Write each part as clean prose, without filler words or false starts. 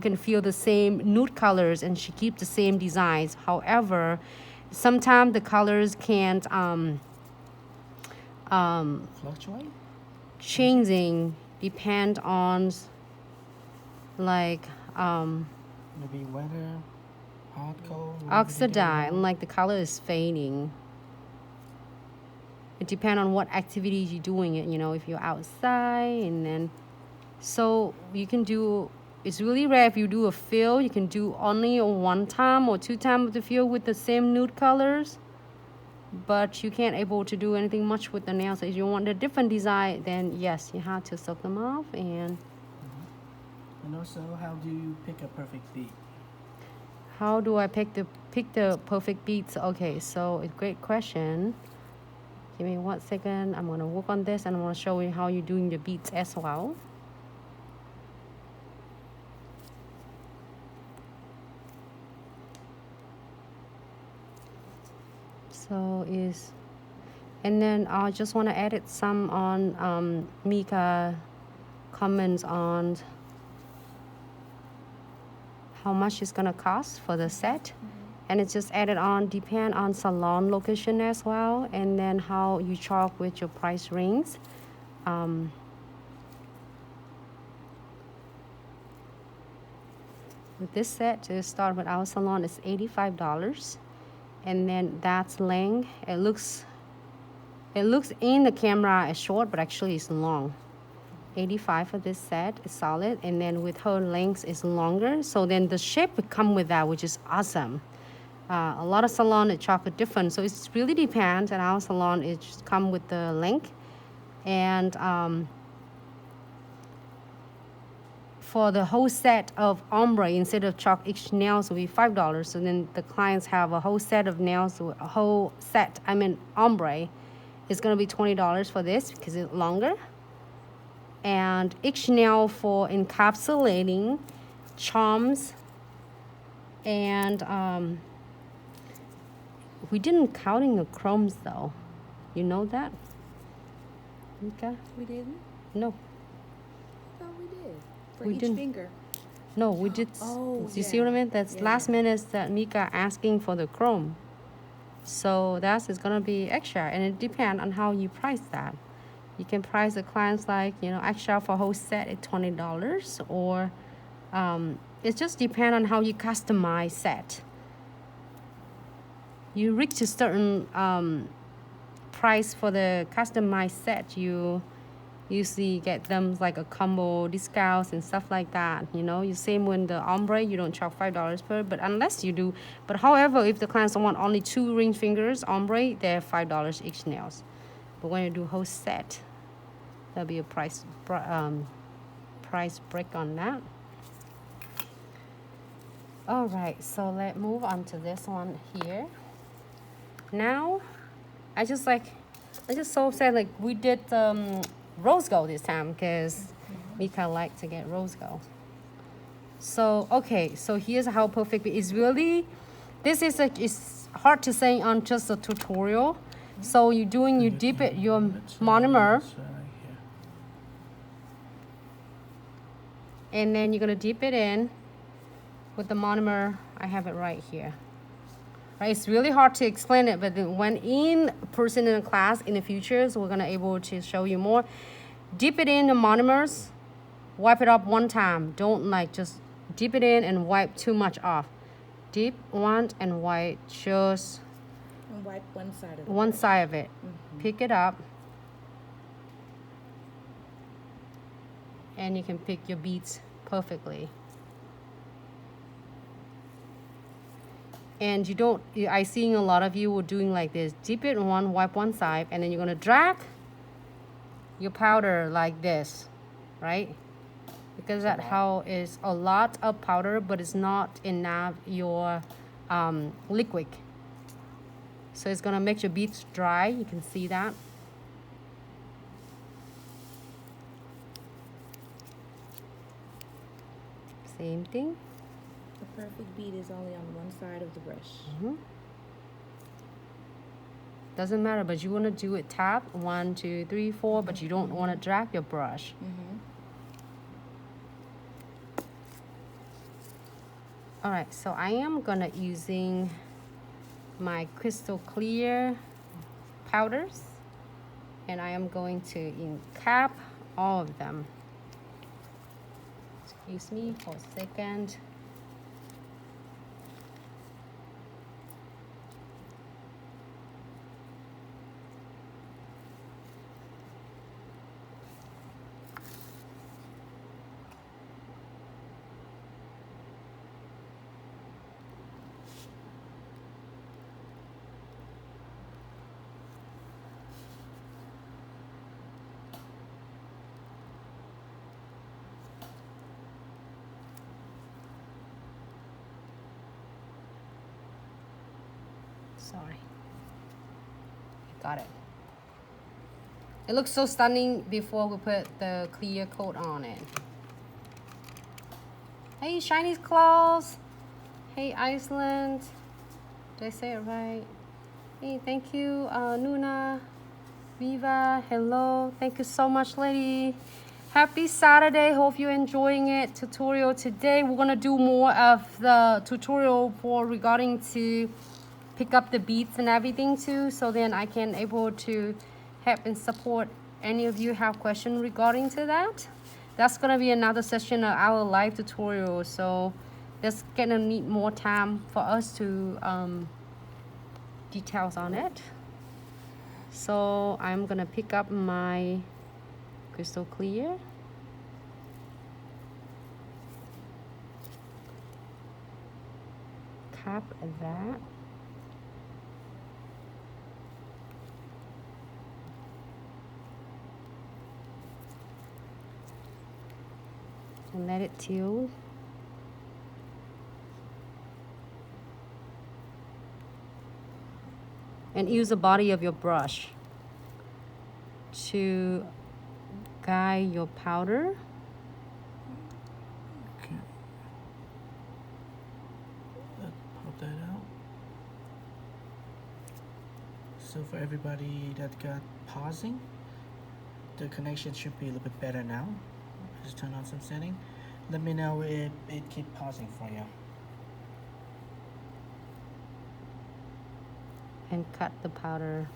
can feel the same nude colors and she keeps the same designs. However, sometimes the colors can't fluctuate, changing depend on like maybe weather, hot, cold, oxidize, like the color is fading. It depends on what activities you're doing it, you know, if you're outside. And then so you can do, it's really rare if you do a fill, you can do only one time or two times of the fill with the same nude colors, but you can't able to do anything much with the nails. So if you want a different design, then yes, you have to soak them off. And also, how do you pick a perfect beat? how do I pick the perfect beats? Okay, so it's a great question. Give me 1 second. I'm gonna work on this and I'm gonna show you how you're doing the beats as well. So is, and then I just want to edit some on Mika comments on how much it's gonna cost for the set. And it's just added on, depend on salon location as well, and then how you charge with your price rings. With this set, to start with our salon, is $85. And then that's length. It looks in the camera as short, but actually it's long. 85 for this set is solid, and then with her length is longer. So then the shape would come with that, which is awesome. A lot of salon it charge different, so it's really depends. And our salon it just come with the length, and for the whole set of ombre, instead of chalk, each nails will be $5. So then the clients have a whole set of nails, a whole set. I mean ombre, is gonna be $20 for this because it's longer. And each nail for encapsulating, charms, and we didn't counting the chromes though. You know that? Okay. We didn't? No. I thought we did. For We each didn't. finger. No, we did. Oh, Do you see what I mean? That's Yeah, last yeah. minute that Mika asking for the chrome. So that is gonna be extra, and it depends on how you price that. You can price the clients like, you know, extra for whole set at $20, or it just depends on how you customize set. You reach a certain price for the customized set, you usually get them like a combo discounts and stuff like that. You know, you same when the ombre, you don't charge $5 per, but unless you do. But however, if the clients want only 2 ring fingers ombre, they're $5 each nails. But when you do whole set, there'll be a price break on that. All right, so let's move on to this one here. Now, I just so upset, like we did rose gold this time because Mika liked to get rose gold. So okay, so here's how perfect it is. Really, this is like, it's hard to say on just a tutorial. So you dip it your monomer, and then you're gonna dip it in with the monomer. I have it right here. Right, it's really hard to explain it, but when in person in a class in the future, so we're gonna able to show you more. Dip it in the monomers, wipe it up one time. Don't like just dip it in and wipe too much off. Dip once and wipe just And wipe one side of it. one side of it. Pick it up, and you can pick your beads perfectly. And you don't, I seeing a lot of you were doing like this. Dip it in one, wipe one side, and then you're gonna drag your powder like this, right? Because that how is a lot of powder, but it's not enough your liquid. So it's gonna make your beads dry. You can see that. Same thing. The perfect bead is only on one side of the brush. Doesn't matter, but you want to do it tap 1, 2, 3, 4, but you don't want to drag your brush. All right, so I am gonna using my crystal clear powders, and I am going to encap all of them. Excuse me for a second. Sorry. Got it. It looks so stunning before we put the clear coat on it. Hey, Shiny Claws. Hey, Iceland. Did I say it right? Hey, thank you, Nuna. Viva, hello. Thank you so much, lady. Happy Saturday. Hope you're enjoying it. Tutorial today. We're gonna do more of the tutorial for regarding to pick up the beads and everything too, so then I can able to help and support any of you have question regarding to that. That's gonna be another session of our live tutorial, so that's gonna need more time for us to details on it. So I'm gonna pick up my crystal clear, cap that, and let it tilt. And use the body of your brush to guide your powder. Okay. Let's pop that out. So for everybody that got pausing, the connection should be a little bit better now. Just turn on some setting. Let me know if it keep pausing for you. And cut the powder.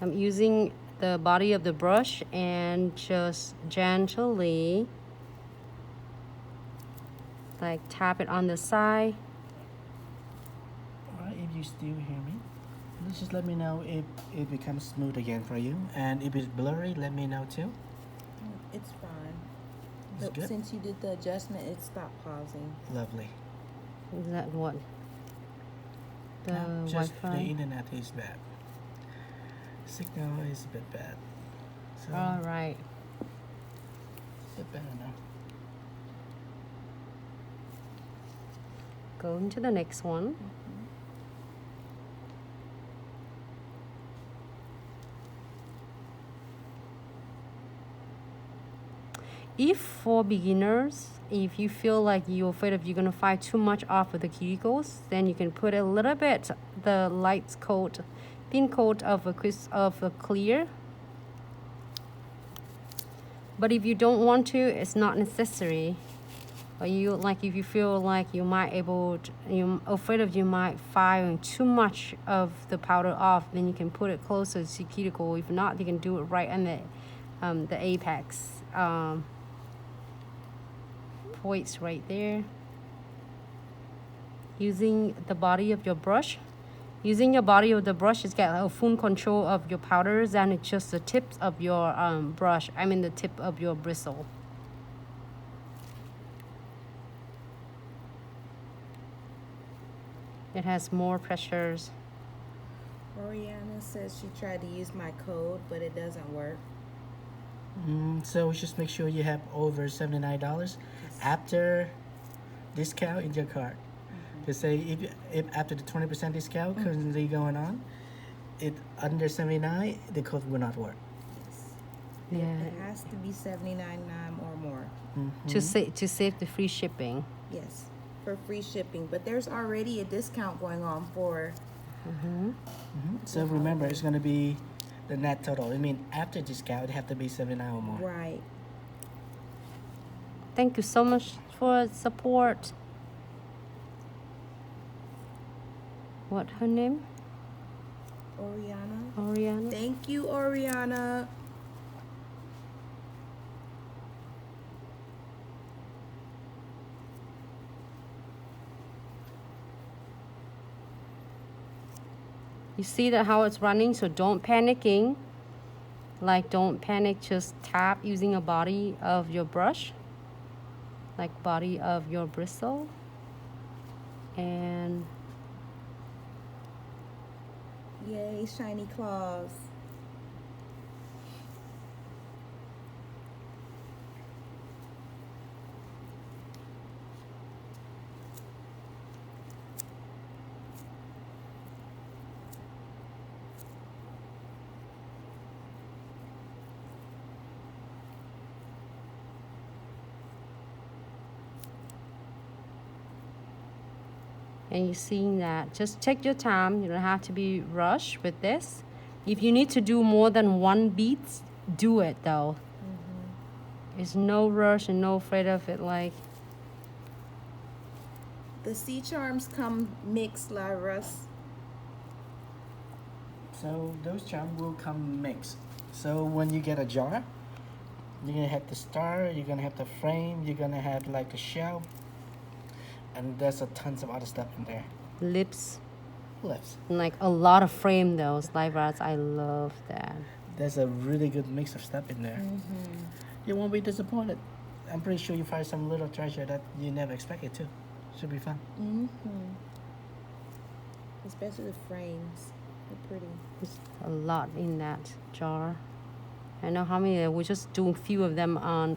I'm using the body of the brush and just gently like tap it on the side. Alright, if you still hear me, just let me know if it becomes smooth again for you. And if it's blurry, let me know too. It's fine. It's But good? since you did the adjustment, it stopped pausing. Lovely. Is that what? The No, just the Wi-Fi? internet is bad. Signal is a bit bad. So All right. a bit better now. Go into the next one. If for beginners, if you feel like you're afraid of you're gonna find too much off of the cuticles, then you can put a little bit the light coat, thin coat of a clear. But if you don't want to, it's not necessary. But you like if you feel like you might you're afraid of you might firing too much of the powder off, then you can put it closer to the cuticle. If not, you can do it right on the apex. Points right there. Using the body of your brush. Using your body of the brush is get a full control of your powders, and it's just the tips of your brush. I mean the tip of your bristle. It has more pressures. Oriana says she tried to use my code, but it doesn't work. So just make sure you have over $79 after discount in your cart. Just say if after the 20% discount currently going on, it under 79, the code will not work. Yes. Yeah. It has to be $79.9 or more. To save the free shipping. Yes, for free shipping. But there's already a discount going on for. So remember, it's going to be the net total. I mean, after discount, it have to be 79 or more. Right. Thank you so much for support. What her name? Oriana. Oriana. Thank you, Oriana. You see that how it's running, so don't panicking. Like don't panic, just tap using a body of your brush. Like body of your bristle. And Yay, shiny claws. and you're seeing that. Just take your time. You don't have to be rushed with this. If you need to do more than one beat, do it though. There's no rush and no afraid of it. Like The sea charms come mixed, Russ. So those charms will come mixed. So when you get a jar, you're gonna have the star, you're gonna have the frame, you're gonna have like the shell, and there's a tons of other stuff in there. lips, Lips. like a lot of frame though. Live rats, I love that. There's a really good mix of stuff in there. You won't be disappointed. I'm pretty sure you find some little treasure that you never expected to. Should be fun. Especially the frames. They're pretty. There's a lot in that jar. I know how many. We're just doing a few of them on.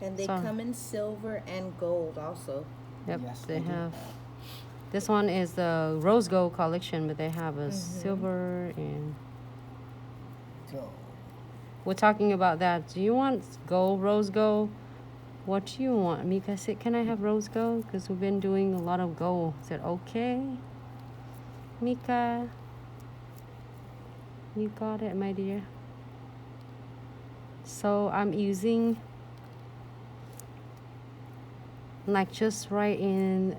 And they Sorry. come in silver and gold also. Yep, Yes, they they do. have. This one is the rose gold collection, but they have a silver and. So, We're talking about that. Do you want gold, rose gold? What do you want? Mika said, can I have rose gold? Because we've been doing a lot of gold. I said, okay. Mika. You got it, my dear. So I'm using like just right in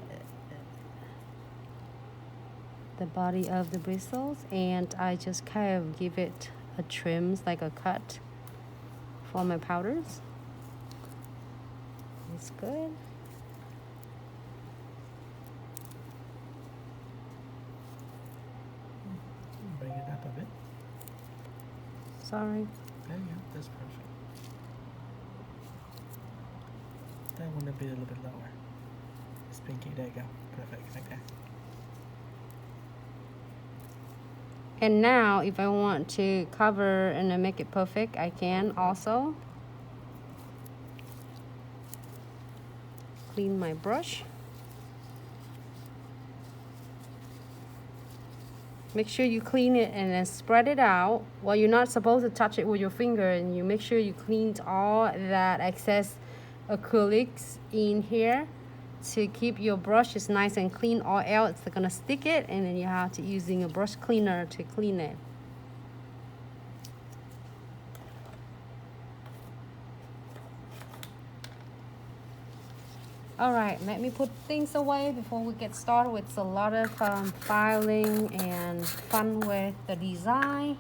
the body of the bristles, and I just kind of give it a trims, like a cut for my powders. It's good. bring it up a bit. Sorry. There you go. That's perfect. That one will be a little bit lower. It's pinky. There you go. Perfect. Like that. And now if I want to cover and then make it perfect, I can also. Clean my brush. Make sure you clean it and then spread it out. Well, you're not supposed to touch it with your finger, and you make sure you cleaned all that excess acrylics in here to keep your brushes nice and clean, or else they're gonna stick it, and then you have to using a brush cleaner to clean it. All right, let me put things away before we get started with a lot of filing and fun with the design.